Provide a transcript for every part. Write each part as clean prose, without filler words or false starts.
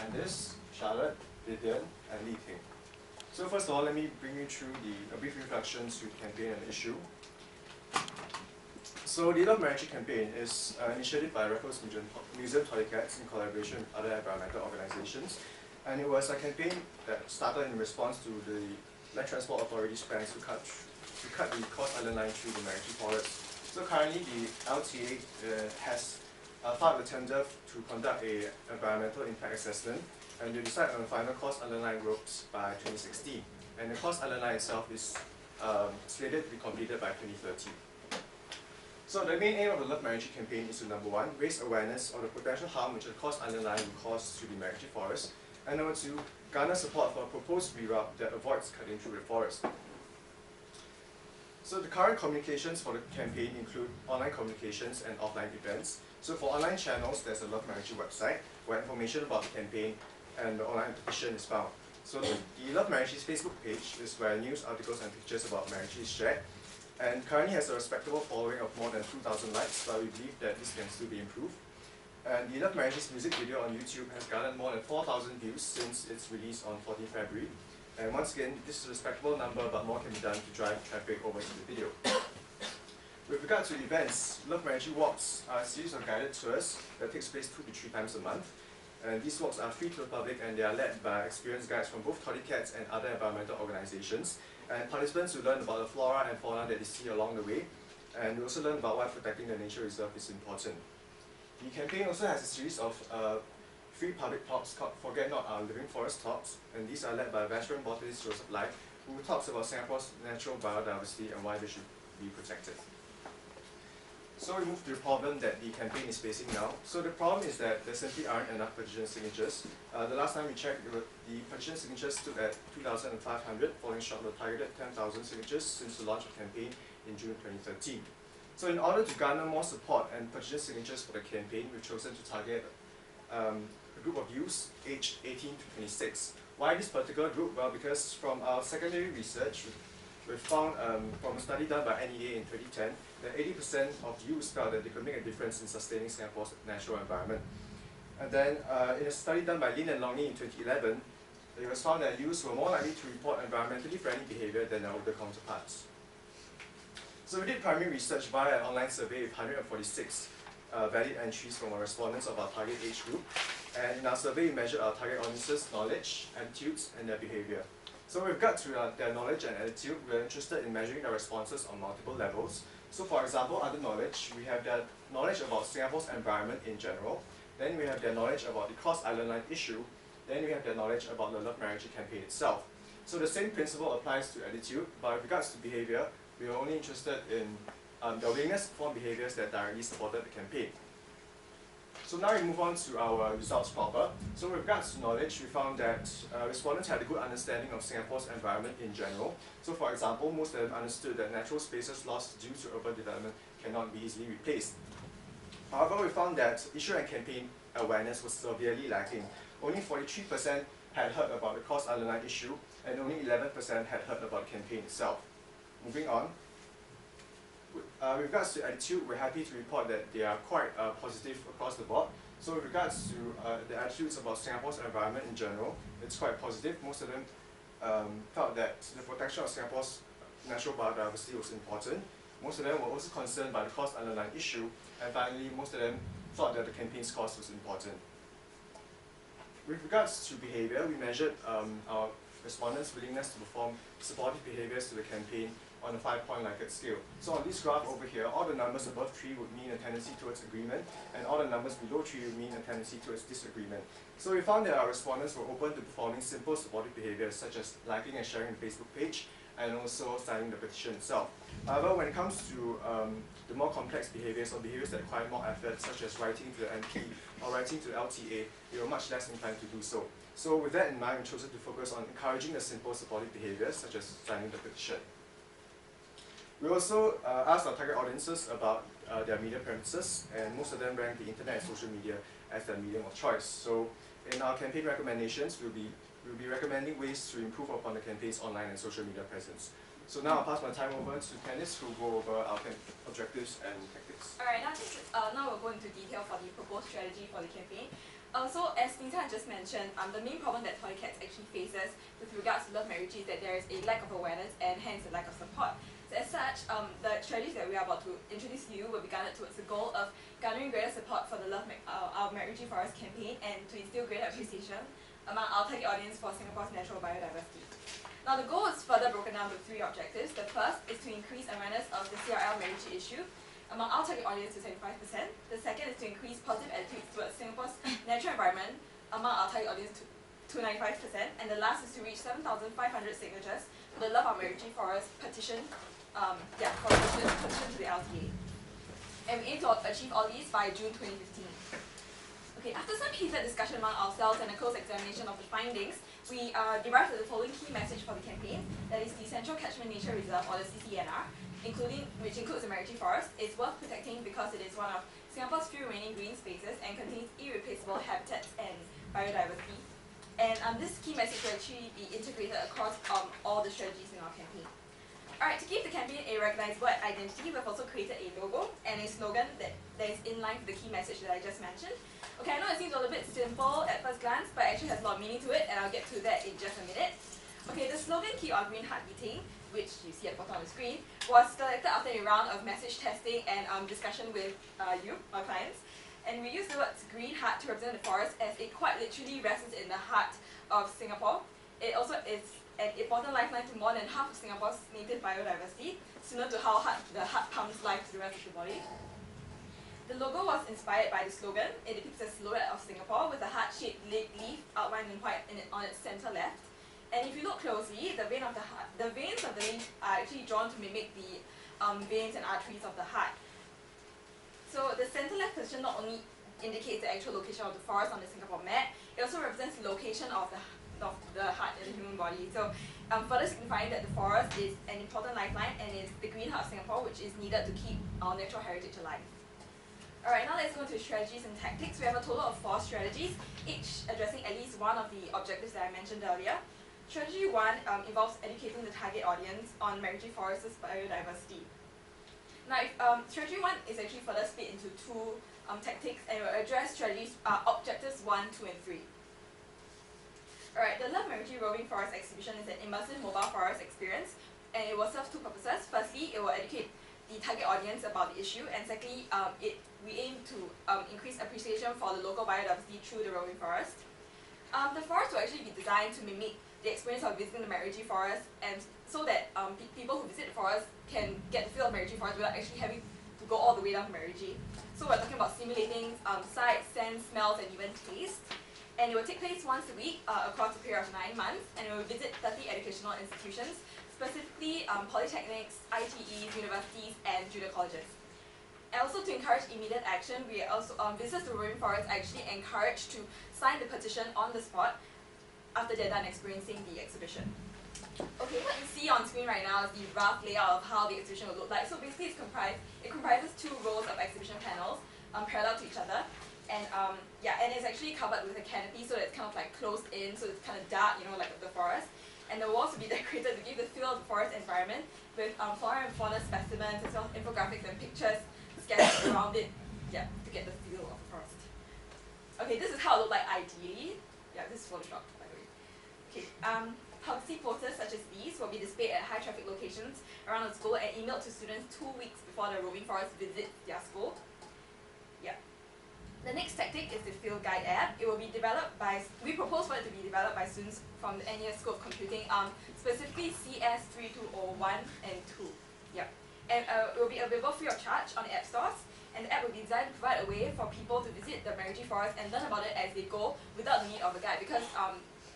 Candice, Charlotte, Vivian, and Li Ting. So first of all, let me bring you through a brief introduction to the campaign and issue. So the Love MacRitchie campaign is an initiative by Raffles Museum Toddicats in collaboration with other environmental organizations. And it was a campaign that started in response to the Land Transport Authority's plans to cut the Cross Island Line through the MacRitchie Forest. So currently the LTA has filed a tender to conduct an environmental impact assessment, and they decide on the final Cross Island Line routes by 2016. And the Cross Island Line itself is slated to be completed by 2030. So the main aim of the Love MacRitchie campaign is to, number one, raise awareness of the potential harm which the Cross Island Line will cause to the MacRitchie Forest, and number two, garner support for a proposed reroute that avoids cutting through the forest. So the current communications for the campaign include online communications and offline events. So for online channels, there's a Love MacRitchie website where information about the campaign and the online petition is found. So the Love MacRitchie's Facebook page is where news, articles, and pictures about MacRitchie is shared, and currently has a respectable following of more than 2,000 likes, but we believe that this can still be improved. And the Love MacRitchie's music video on YouTube has garnered more than 4,000 views since its release on 14 February. And once again, this is a respectable number, but more can be done to drive traffic over to the video. With regard to events, Love MacRitchie walks are a series of guided tours that takes place 2 to 3 times a month. And these walks are free to the public, and they are led by experienced guides from both Toddicats and other environmental organizations. And participants will learn about the flora and fauna that they see along the way, and we also learn about why protecting the nature reserve is important. The campaign also has a series of free public talks called Forget Not Our Living Forest Talks, and these are led by veteran botanist Joseph Lai, who talks about Singapore's natural biodiversity and why they should be protected. So we move to the problem that the campaign is facing now. So the problem is that there simply aren't enough petition signatures. The last time we checked, the petition signatures stood at 2,500, falling short of the targeted 10,000 signatures since the launch of the campaign in June 2013. So in order to garner more support and petition signatures for the campaign, we've chosen to target a group of youths aged 18 to 26. Why this particular group? Well, because from our secondary research, we've found from a study done by NEA in 2010 that 80% of youths felt that they could make a difference in sustaining Singapore's natural environment. And then in a study done by Lin and Longley in 2011, it was found that youths were more likely to report environmentally friendly behaviour than their older counterparts. So we did primary research via an online survey with 146 valid entries from our respondents of our target age group. And in our survey, we measured our target audience's knowledge, attitudes, and their behaviour. So with regard to their knowledge and attitude, we are interested in measuring their responses on multiple levels. So for example, under knowledge, we have their knowledge about Singapore's environment in general. Then we have their knowledge about the Cross Island Line issue. Then we have their knowledge about the Love MacRitchie campaign itself. So the same principle applies to attitude, but with regards to behaviour, we are only interested in their willingness to form behaviours that directly supported the campaign. So now we move on to our results proper. So with regards to knowledge, we found that respondents had a good understanding of Singapore's environment in general. So for example, most of them understood that natural spaces lost due to urban development cannot be easily replaced. However, we found that issue and campaign awareness was severely lacking. Only 43% had heard about the Cross Island Line issue, and only 11% had heard about the campaign itself. Moving on. With regards to attitude, we're happy to report that they are quite positive across the board. So with regards to the attitudes about Singapore's environment in general, it's quite positive. Most of them felt that the protection of Singapore's natural biodiversity was important. Most of them were also concerned by the Cross Island Line issue. And finally, most of them thought that the campaign's cause was important. With regards to behaviour, we measured our respondents' willingness to perform supportive behaviours to the campaign on a 5-point Likert scale. So on this graph over here, all the numbers above 3 would mean a tendency towards agreement, and all the numbers below 3 would mean a tendency towards disagreement. So we found that our respondents were open to performing simple supportive behaviours such as liking and sharing the Facebook page, and also signing the petition itself. However, when it comes to the more complex behaviours or behaviours that require more effort, such as writing to the MP or writing to the LTA, they were much less inclined to do so. So with that in mind, we chose to focus on encouraging the simple supportive behaviours such as signing the petition. We also asked our target audiences about their media preferences, and most of them ranked the internet and social media as their medium of choice. So in our campaign recommendations, we'll be recommending ways to improve upon the campaign's online and social media presence. So now I'll pass my time over to Candice, who will go over our objectives and tactics. Alright, now we'll go into detail for the proposed strategy for the campaign. So as Nita just mentioned, the main problem that toy cats actually faces with regards to Love MacRitchie is that there is a lack of awareness and hence a lack of support. So as such, the strategies that we are about to introduce to you will be guided towards the goal of garnering greater support for the our MacRitchie Forest campaign and to instill greater appreciation among our target audience for Singapore's natural biodiversity. Now the goal is further broken down to 3 objectives. The first is to increase awareness of the CRL MacRitchie issue among our target audience to 75%. The second is to increase positive attitudes towards Singapore's natural environment among our target audience to 95%. And the last is to reach 7,500 signatures for the Love Our MacRitchie Forest petition, petition to the LTA. And we aim to achieve all these by June 2015. Okay, after some heated discussion among ourselves and a close examination of the findings, we derived the following key message for the campaign, that is the Central Catchment Nature Reserve, or the CCNR, which includes the MacRitchie Forest, is worth protecting because it is one of Singapore's few remaining green spaces and contains irreplaceable habitats and biodiversity. And this key message will actually be integrated across all the strategies in our campaign. Alright, to give the campaign a recognizable identity, we've also created a logo and a slogan that is in line with the key message that I just mentioned. Okay, I know it seems a little bit simple at first glance, but it actually has a lot of meaning to it, and I'll get to that in just a minute. Okay, the slogan "Keep Our Green Heart Beating," which you see at the bottom of the screen, was selected after a round of message testing and discussion with you, our clients. And we used the words "green heart" to represent the forest, as it quite literally rests in the heart of Singapore. It also is an important lifeline to more than half of Singapore's native biodiversity, similar to how the heart pumps life to the rest of the body. The logo was inspired by the slogan. It depicts a silhouette of Singapore with a heart-shaped leaf outlined in white on its center left. And if you look closely, the veins of the leaf are actually drawn to mimic the veins and arteries of the heart. So the center left position not only indicates the actual location of the forest on the Singapore map, it also represents the location of the heart in the human body. So further signifying that the forest is an important lifeline and is the green heart of Singapore, which is needed to keep our natural heritage alive. Alright, now let's go into strategies and tactics. We have a total of 4 strategies, each addressing at least one of the objectives that I mentioned earlier. Strategy 1 involves educating the target audience on MacRitchie Forest's biodiversity. Now, strategy 1 is actually further split into 2 tactics, and will address objectives 1, 2, and 3. Alright, the Love MacRitchie Roving Forest Exhibition is an immersive mobile forest experience, and it will serve 2 purposes. Firstly, it will educate the target audience about the issue, and secondly, we aim to increase appreciation for the local biodiversity through the roving forest. The forest will actually be designed to mimic the experience of visiting the MacRitchie Forest, and so that people who visit the forest can get the feel of MacRitchie Forest without actually having to go all the way down to MacRitchie. So we're talking about simulating sights, scents, smells, and even taste. And it will take place once a week across a period of 9 months, and it will visit 30 educational institutions, specifically polytechnics, ITEs, universities, and junior colleges. And also to encourage immediate action, we also visitors to Roving Forest are actually encouraged to sign the petition on the spot after they're done experiencing the exhibition. Okay, what you see on screen right now is the rough layout of how the exhibition will look like. So basically it comprises 2 rows of exhibition panels parallel to each other. And and it's actually covered with a canopy, so it's kind of like closed in, so it's kind of dark, like the forest. And the walls will be decorated to give the feel of the forest environment with flora and fauna specimens, as well as infographics and pictures scattered around it, to get the feel of the forest. Okay, this is how it looked like ideally. Yeah, this is Photoshop, by the way. Okay, publicity posters such as these will be displayed at high traffic locations around the school and emailed to students 2 weeks before the Roving Forest visit their school. The next tactic is the Field Guide app. It will be developed we propose for it to be developed by students from the NES School of Computing, specifically CS 3201 and 2. And it will be available free of charge on the app stores, and the app will be designed to provide a way for people to visit the MacRitchie Forest and learn about it as they go without the need of a guide, because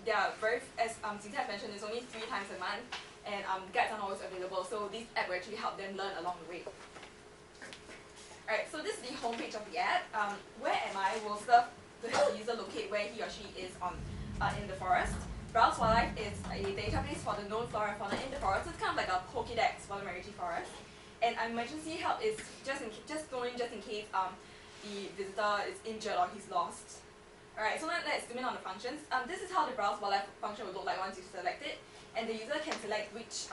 they are as Xingtai mentioned, there's only 3 times a month, and guides aren't always available, so this app will actually help them learn along the way. Alright, so this is the homepage of the app. Where am I will serve to help the user locate where he or she is in the forest. Browse Wildlife is a database for the known flora and fauna in the forest. It's kind of like a Pokédex for the MacRitchie Forest. And emergency help is just thrown in just in case the visitor is injured or he's lost. Alright, so now let's zoom in on the functions. This is how the Browse Wildlife function will look like once you select it, and the user can select which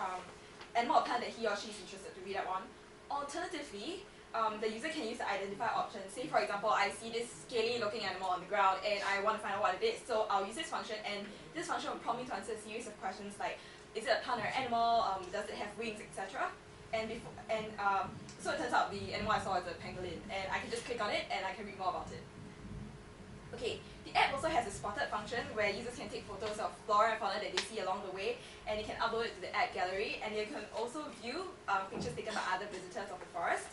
animal or plant that he or she is interested to read up on. Alternatively, the user can use the identify option. Say for example, I see this scaly looking animal on the ground and I want to find out what it is. So I'll use this function, and this function will prompt me to answer a series of questions like, is it a plant or an animal, does it have wings, etc. So it turns out the animal I saw is a pangolin, and I can just click on it and I can read more about it. Okay, the app also has a spotted function where users can take photos of flora and fauna that they see along the way, and they can upload it to the app gallery, and they can also view pictures taken by other visitors of the forest.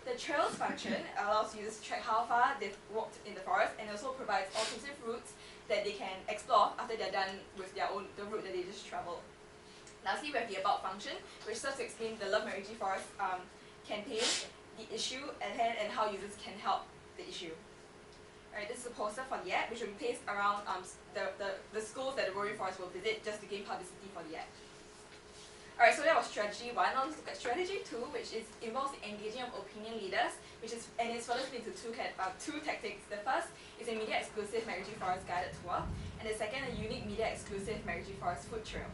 The trails function allows users to track how far they've walked in the forest, and also provides alternative routes that they can explore after they're done with the route that they just traveled. Lastly, we have the about function, which serves to explain the Love MacRitchie Forest campaign, the issue at hand, and how users can help the issue. Alright, this is a poster for the app, which will be placed around the schools that the Roving Forest will visit, just to gain publicity for the app. Alright, so that was strategy 1. Now let's look at strategy 2, which involves the engaging of opinion leaders, and it's further split into two tactics. The first is a media-exclusive MacRitchie Forest guided tour, and the second, a unique media-exclusive MacRitchie Forest food trail.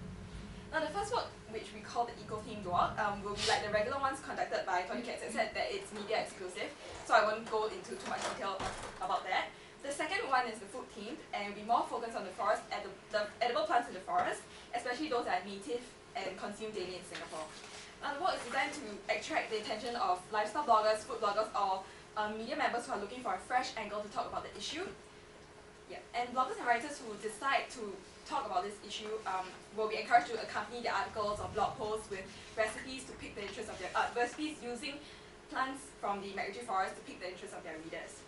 Now the first walk, which we call the eco-themed walk, will be like the regular ones conducted by Tony Katz. I said that it's media exclusive, so I won't go into too much detail about that. The second one is the food themed, and will be more focused on the forest, the edible plants in the forest, especially those that are native and consumed daily in Singapore. Now the walk is designed to attract the attention of lifestyle bloggers, food bloggers, or media members who are looking for a fresh angle to talk about the issue. Yeah, and bloggers and writers who decide to talk about this issue will be encouraged to accompany their articles or blog posts with recipes to pique the interest of their recipes using plants from the MacRitchie Forest to pique the interest of their readers.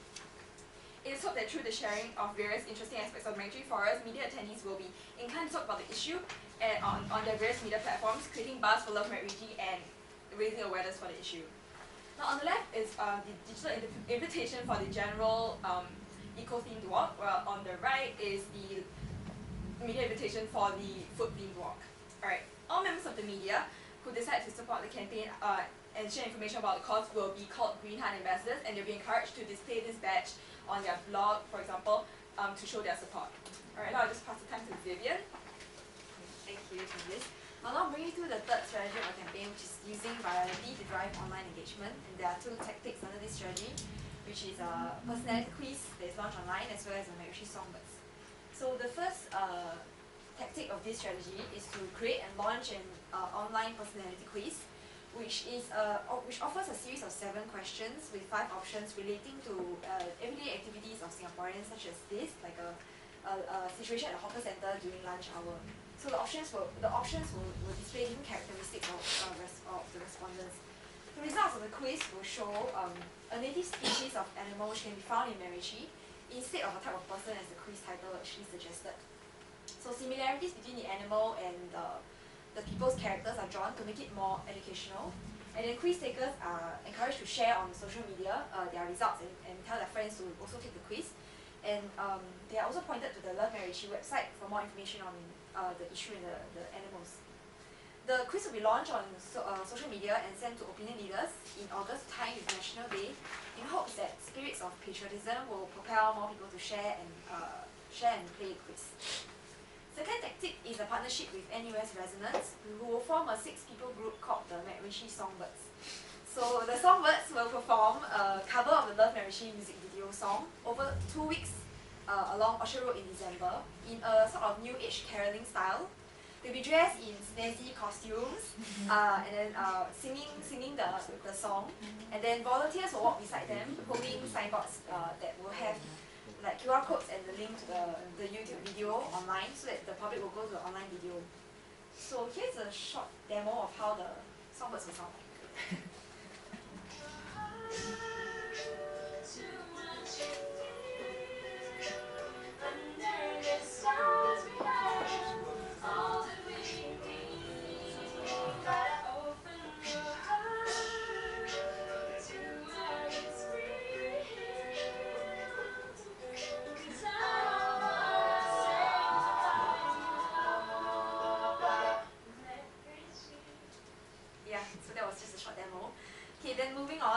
It is hoped that through the sharing of various interesting aspects of MacRitchie Forest, media attendees will be inclined to talk about the issue and on their various media platforms, creating buzz for Love MacRitchie and raising awareness for the issue. Now on the left is the digital invitation for the general eco-themed walk, while on the right is the media invitation for the food-themed walk. Alright, all members of the media who decide to support the campaign and share information about the cause will be called Green Heart Ambassadors, and they'll be encouraged to display this badge on their blog, for example, to show their support. Alright, now I'll just pass the time to Vivian. Thank you, Candice. I'll now bring you through the third strategy of our campaign, which is using virality to drive online engagement. And there are two tactics under this strategy, which is a personality quiz that is launched online, as well as a MacRitchie Songbirds. So the first tactic of this strategy is to create and launch an online personality quiz, which offers a series of 7 questions with 5 options relating to everyday activities of Singaporeans, such as this, like a situation at a hawker centre during lunch hour. So the options will display different characteristics of the respondents. The results of the quiz will show a native species of animal which can be found in MacRitchie, instead of a type of person as the quiz title actually suggested. So similarities between the animal and the people's characters are drawn to make it more educational. And then quiz takers are encouraged to share on social media their results and tell their friends to also take the quiz. And they are also pointed to the Love MacRitchie website for more information on the issue and the animals. The quiz will be launched on social media and sent to opinion leaders in August, timed with National Day, in hopes that spirits of patriotism will propel more people to share and play the quiz. Second tactic is a partnership with NUS residents, who will form a 6-people group called the MacRitchie Songbirds. So the Songbirds will perform a cover of the Love MacRitchie music video song over 2 weeks along Orchard Road in December, in a sort of new age caroling style. They'll be dressed in snazzy costumes and then singing the song, and then volunteers will walk beside them holding signboards that will have like QR codes and the link to the YouTube video online, so that the public will go to the online video. So here's a short demo of how the songbirds will sound like.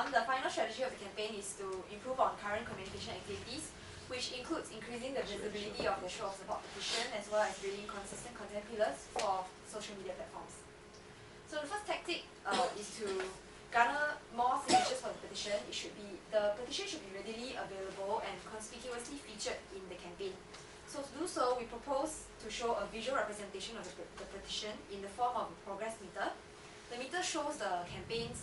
The final strategy of the campaign is to improve on current communication activities, which includes increasing the visibility of the show of support Petition, as well as building consistent content pillars for social media platforms. So the first tactic is to garner more signatures for the petition petition, the petition should be readily available and conspicuously featured in the campaign. So to do so, we propose to show a visual representation of the petition in the form of a progress meter. The meter shows the campaign's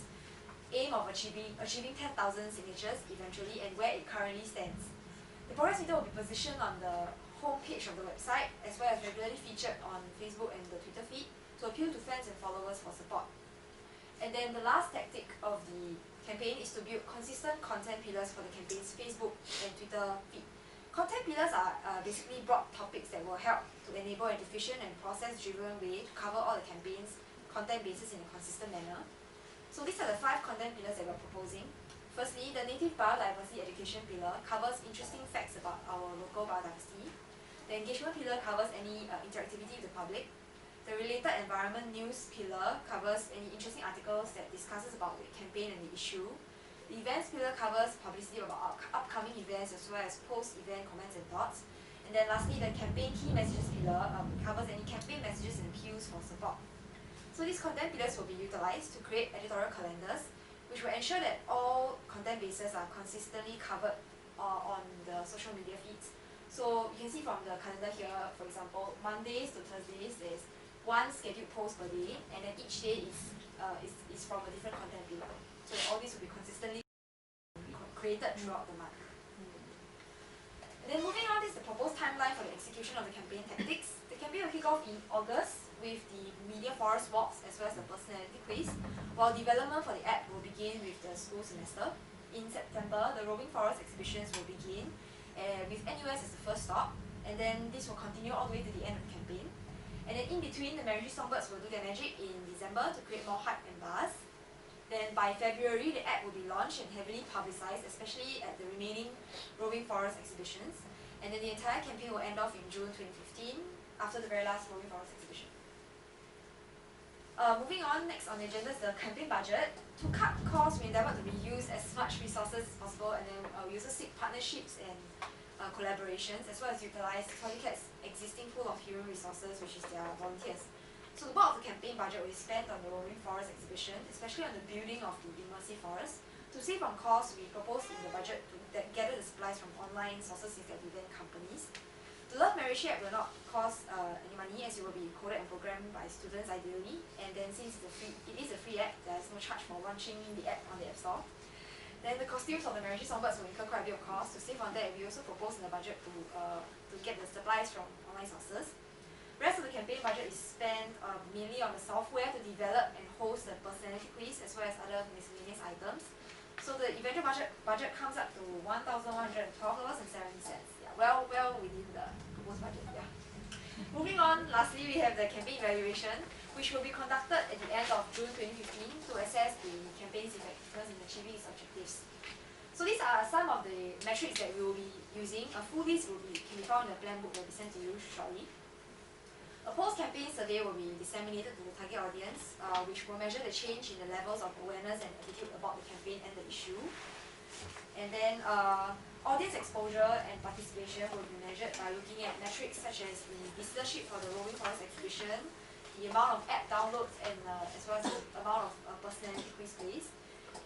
aim of achieving 10,000 signatures eventually and where it currently stands. The progress meter will be positioned on the home page of the website as well as regularly featured on Facebook and the Twitter feed to appeal to fans and followers for support. And then the last tactic of the campaign is to build consistent content pillars for the campaign's Facebook and Twitter feed. Content pillars are basically broad topics that will help to enable an efficient and process-driven way to cover all the campaign's content bases in a consistent manner. So these are the 5 content pillars that we're proposing. Firstly, the Native Biodiversity Education pillar covers interesting facts about our local biodiversity. The Engagement pillar covers any interactivity with the public. The Related Environment News pillar covers any interesting articles that discusses about the campaign and the issue. The Events pillar covers publicity about upcoming events as well as post-event comments and thoughts. And then lastly, the Campaign Key Messages pillar covers any campaign messages and appeals for support. So these content pillars will be utilized to create editorial calendars, which will ensure that all content bases are consistently covered on the social media feeds. So you can see from the calendar here, for example, Mondays to Thursdays, there's 1 scheduled post per day, and then each day is from a different content pillar. So all these will be consistently created throughout the month. And then moving on is the proposed timeline for the execution of the campaign tactics. The campaign will kick off in August with the media forest walks as well as the personality quiz, while development for the app will begin with the school semester. In September, the Roving Exhibitions will begin with NUS as the first stop, and then this will continue all the way to the end of the campaign. And then in between, the MacRitchie Songbirds will do their magic in December to create more hype and buzz. Then by February, the app will be launched and heavily publicized, especially at the remaining Roving Exhibitions. And then the entire campaign will end off in June 2015 after the very last Roving Exhibition. Moving on, next on the agenda is the campaign budget. To cut costs, we endeavour to reuse as much resources as possible, and then we also seek partnerships and collaborations, as well as utilize Polycat's existing pool of human resources, which is their volunteers. So the bulk of the campaign budget will be spent on the Roving Exhibition, especially on the building of the immersive forest. To save on costs, we propose in the budget to gather the supplies from online sources instead of event companies. The Love MacRitchie app will not cost any money, as it will be coded and programmed by students ideally. And then since it is a free app, there is no charge for launching the app on the App Store. Then the costumes of the MacRitchie Songbirds will incur quite a bit of cost. To save on that, we also propose in the budget to get the supplies from online sources. The rest of the campaign budget is spent mainly on the software to develop and host the personality quiz as well as other miscellaneous items. So the eventual budget comes up to $1,112.70. Well within the proposed budget, yeah. Moving on, lastly, we have the campaign evaluation, which will be conducted at the end of June 2015 to assess the campaign's effectiveness in achieving its objectives. So these are some of the metrics that we will be using. A full list can be found in the plan book that will be sent to you shortly. A post-campaign survey will be disseminated to the target audience, which will measure the change in the levels of awareness and attitude about the campaign and the issue. And then audience exposure and participation will be measured by looking at metrics such as the listenership for the Roving Exhibition, the amount of app downloads, and as well as the amount of personality quiz plays.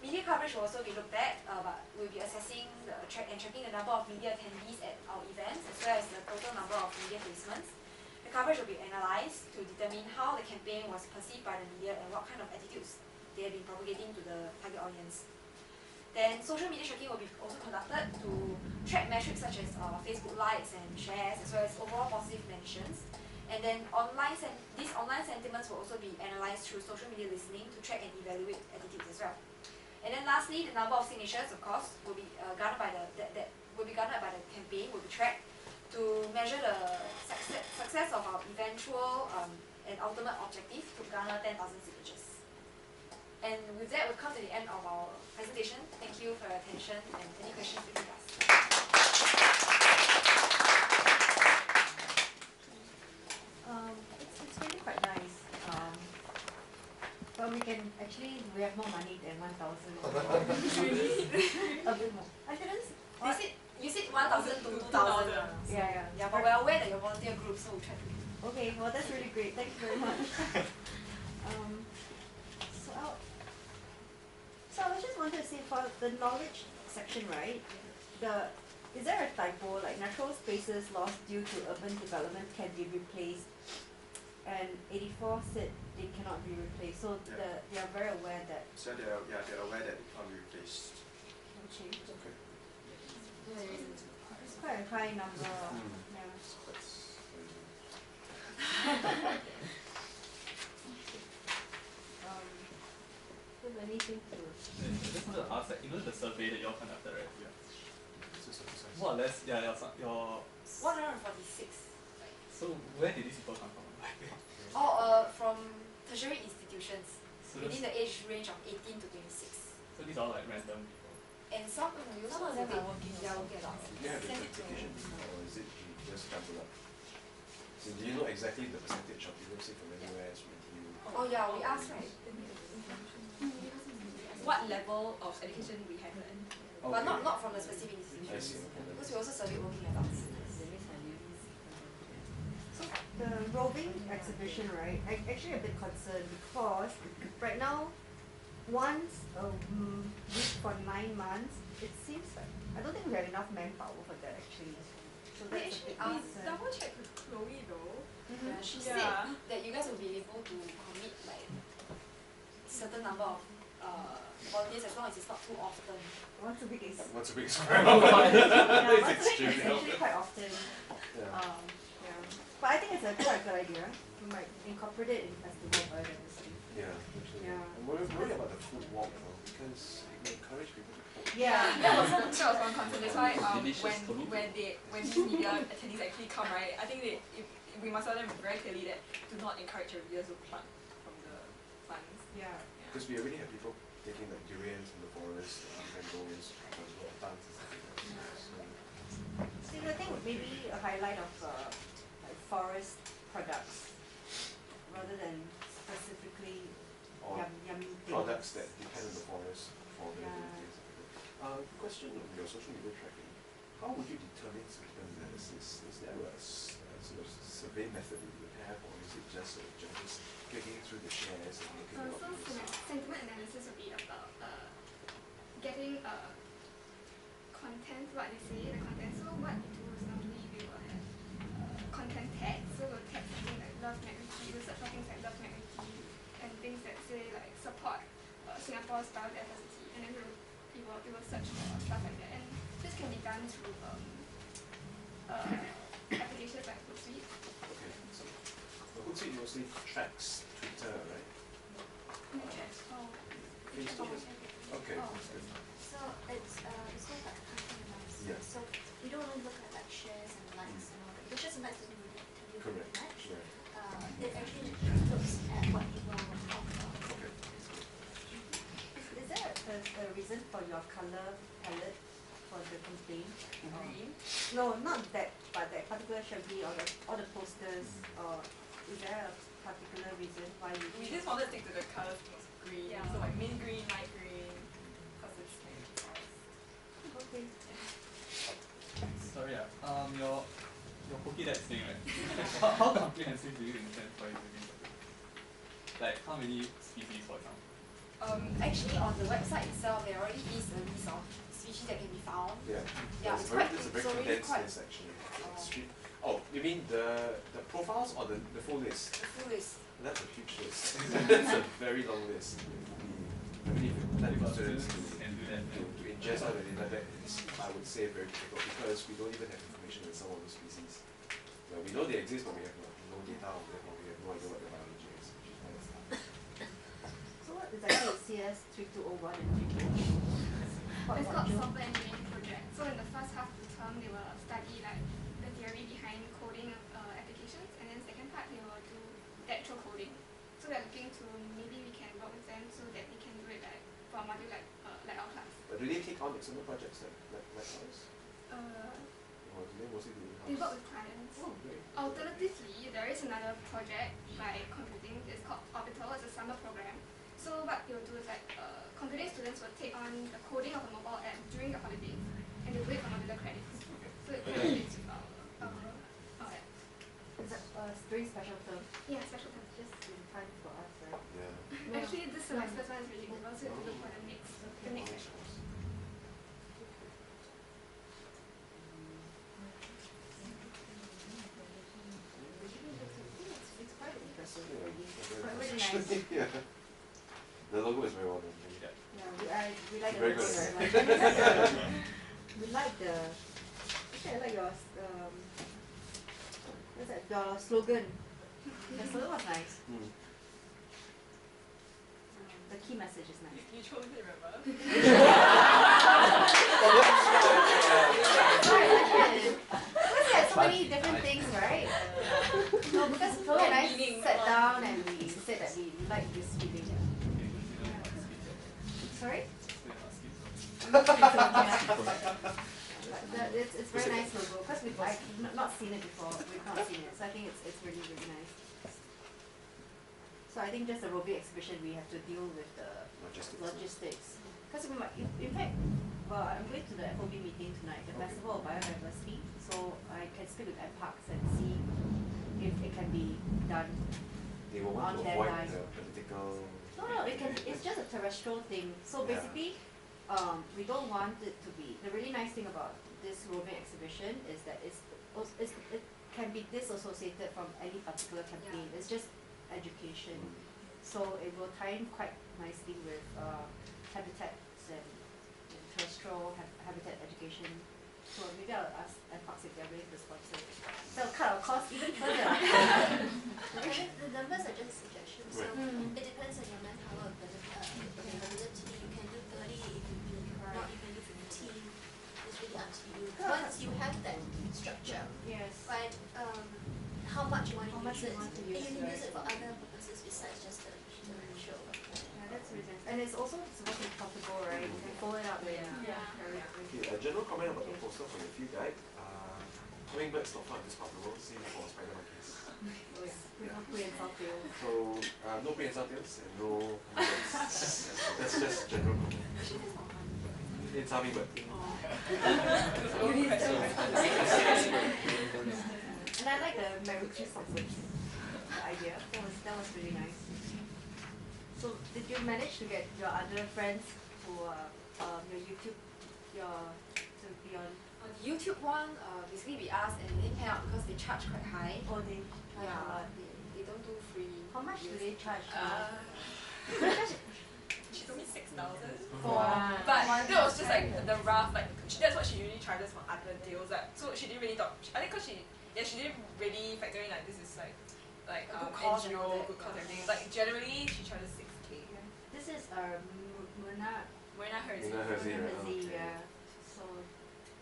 Media coverage will also be looked at, but we'll be assessing and tracking the number of media attendees at our events, as well as the total number of media placements. The coverage will be analysed to determine how the campaign was perceived by the media and what kind of attitudes they have been propagating to the target audience. Then social media tracking will be also conducted to track metrics such as Facebook likes and shares, as well as overall positive mentions. And then these online sentiments will also be analysed through social media listening to track and evaluate attitudes as well. And then lastly, the number of signatures, of course, will be garnered by the campaign, will be tracked to measure the success of our eventual and ultimate objective to garner 10,000 signatures. And with that, we've come to the end of our presentation. Thank you for your attention, and any questions you can ask. It's really quite nice. But we have more money than 1,000. A bit more. I didn't. You said 1,000 to 2,000. Yeah. But we're aware that you're volunteer group, so we'll try to. Okay, well that's really great. Thank you very much. So I was just wanted to say for the knowledge section, right? Is there a typo, like natural spaces lost due to urban development can be replaced, and 84 said they cannot be replaced. So they are very aware that. So they're aware that it can't be replaced. Okay. Okay. It's quite a high number. Yeah. Do you have anything to? I just wanted to ask, like, you know the survey that you all conducted, right? Yeah. It's just exercise. More or less, yeah, your 146. so where did these people come from? From tertiary institutions So within the age range of 18 to 26. so these are all like random people. And some of them are working. They are working a lot. Do you have the Send it to quantification, or is it you just jumble up? So do you know exactly the percentage of people say from anywhere from you? Oh yeah, we asked, right? What level of education we have learned? But not from the specific I institutions. see, okay. Because we also surveyed working adults. So the Roving Exhibition, right? I'm actually a bit concerned because right now, once a week for 9 months, it seems like I don't think we have enough manpower for that actually. So We that's a actually big we concern. double checked with Chloe though. Yeah, she Yeah. said that you guys will be able to commit like certain number of volunteers as long as it's not too often. Once a week is What's a big yeah, square? once a week extremely is actually quite often. Yeah. Yeah. But I think it's a quite good idea. We might incorporate it in as the work organization. Yeah, actually. Yeah. I'm worried about the food walk though, because it will encourage people to cook. Yeah. That was one concern. That's why Delicious food. when these media attendees actually come, right, I think we must tell them very clearly that do not encourage your readers to pluck from the funds. Yeah. Because we already have people taking like durians from the forest, mangoes, plants and stuff like that. So, See, I think maybe a highlight of like forest products rather than specifically or yummy things. products that depend on the forest for the Yeah. things. Question on your social media tracking. How would you determine certain analysis? Is there a sort of survey method that you would have, or is it just just clicking through the shares and looking at what people say? Sentiment analysis would be about getting content, what they say, the content. So what we do is normally we will have content tags. So we'll tag something like love MacRitchie, we'll search for things like love MacRitchie and things that say like support Singapore's biodiversity, and then we will search for stuff like that. And this can be done through applications like Hootsuite. Okay, so Hootsuite mostly tracks Twitter, right? Oh, Facebook. Okay, Oh. that's good. So it's all about content analysis. Yeah. So we don't only look at like shares and likes and all that. The shares and likes doesn't really tell you very Correct. much. Right. It actually looks at what people talk about. Okay. Is there a reason for your color palette for the campaign? Green. No, not that, but that particular Shabby or all the posters, or is there a particular reason why you We choose? just wanted to stick to the colours was green. Yeah. So like mint green, light green, because it's kind of forest. Okay. Sorry, your Pokédex thing, right? how comprehensive do you intend for it to be? Like how many species, for example? Actually on the website itself there already is a list of species that can be found. Yeah. Yeah, It's it's quite a very it's already condensed quite list actually. Oh. Street. Oh, you mean the profiles or the full list? the full list. That's a huge list. That's a very long list. I mean, if you plan for students Can do that. to ingest all the data, that is, I would say, very difficult because we don't even have information on some of those species. Well, we know they exist, but we have no data on them, or we have no idea what their biology is, which is kind of stuff. So what is actually CS 3201 and 3201? It's called software engineering project. So in the first half of the term, they will study like the theory behind coding applications, and then second part they will do the actual coding. So we're looking to maybe we can work with them so that we can do it like for a module like our class. But do they take on external projects like ours? Or do they mostly do They in-house? work with clients. Oh, great. Alternatively, there is another project by computing. It's called Orbital. It's a summer program. So what they will do is like computing students will take on the coding of a mobile app during the holidays, and they do it for modular credits. Okay. So it correlates with our app. Is that during special term? Yeah, special term. Just in time for us, right? Yeah. Actually, this semester's one is really over, so we have to look for the next session. It's quite impressive Yeah, already. very But really nice. nice. Yeah. The logo is very well done. Yeah, we like the Very logo good. very much. We like the, actually I like your, what's that, your slogan. The slogan was nice. The key message is nice. You chose it, remember? Because we had so many different things, right? No, because Chloe and I sat down and we said that we like this feeling. Sorry? But it's very nice logo because I've not seen it before. We've not seen it, so I think it's really really nice. So I think just the Roving Exhibition we have to deal with the logistics. Because in fact, well, I'm going to the FOB meeting tonight, the Festival of Biodiversity. So I can speak with MParks and see if it can be done. They will want On to their avoid line. the political. No, it's just a terrestrial thing. So Yeah. basically, we don't want it to be. The really nice thing about this roving exhibition is that it can be disassociated from any particular campaign. It's just education. So it will tie in quite nicely with habitats and terrestrial habitat education. So maybe I'll ask MParks if they're willing to sponsor it. That'll cut our costs even further. The numbers are just suggestions, so Mm. it depends on your manpower availability. You can do 30, if you not, you can do 15. It's really up to you. Once you have that structure, Yes. right, how much you want to How much use you it. want to And use, you can use right. it for other purposes besides just the show. Yeah, that's really nice. And it's also supposed to be comfortable, right? You can fold it up and carry it. Okay, a general comment about the poster for your field guide. Hummingbirds not found in this part of the world, same for spider monkeys. Oh yeah, we don't put in South Wales. So no prehensile tails and no hummingbirds. That's just general comment. It's hummingbird. And I like the MacRitchie Songbirds idea. That was really nice. So did you manage to get your other friends who your YouTube to be on? The YouTube one, basically we asked and they didn't pan out because they charge quite high. Oh, they charge a Yeah, lot. they don't do free. How much do they charge? She told me 6,000. For But that was just like the rough, like that's what she usually charges for other deals. Like, so she didn't really talk. I think because she didn't really factor in like this is like good cause and all NGO, that. good cause and things. Like generally she charges 6K. This is Marina Marina Hersey. Marina Hersey, right? Hersey, Okay. yeah. So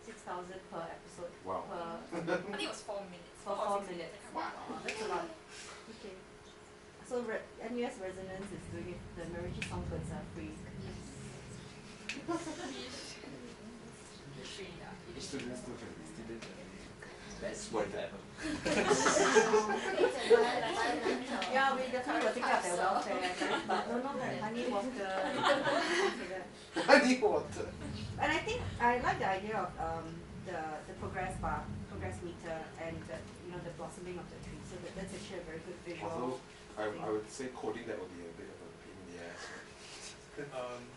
6,000 per episode. Wow. I think it was 4 minutes. For 4 minutes. Wow. That's a lot. Okay. So NUS Resonance is doing it. The MacRitchie Songbirds are free. Free, yeah. Students too can Students are That's what that. Yeah, we definitely will take care of their welfare, but no honey water. Honey water. And I think I like the idea of the progress bar, progress meter, and the blossoming of the tree. So that's actually a very good visual. Although I would say coding that would be a bit of a pain in the ass.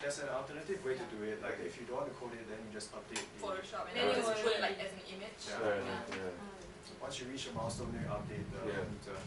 There's an alternative way to do it. Like if you don't want to code it, then you just update the Photoshop, and then you just put it like as an image. Yeah. Yeah. Once you reach a milestone, you update the Yeah. meter.